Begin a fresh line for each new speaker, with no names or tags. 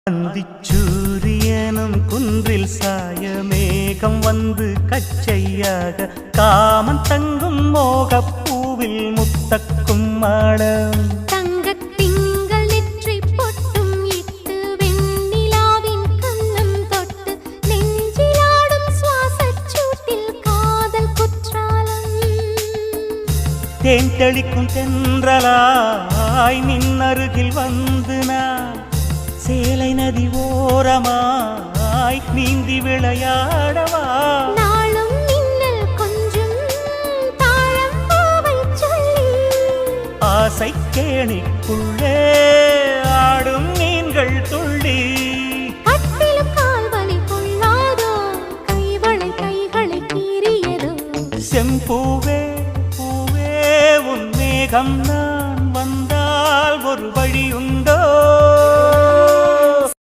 அந்திச்சூரியனும் குன்றில் சாய மேகம் வந்து கச்சையாக காமன் தங்கும் மோகப்பூவில் முத்தக்கும் மாடம்
தங்கத்திங்கள் நெற்றி பொட்டும் இட்டு வெண்ணிலாவின் கண்ணம் தொட்டு நெஞ்சிலாடும் சுவாசச் சூட்டில் காதல் குற்றாலம்
தேன் தெளிக்கும் தென்றலாய் நின்னருகில் வந்து நான் சேலை நதி ஓரமாய் நீந்தி விளையாடவா
நாளும் மின்னல் கொஞ்சம் தாழம் பூவை சொல்லி
ஆசை கேணிக்குள்ளே ஆடும் மீன்கள் துள்ளி
கட்டிலும் கால்வலி கொள்ளாதோ கைகளை கீறியதோ
செம்பூவே பூவே உன் மேகம் நான் வந்தால் ஒரு வழி உண்டோ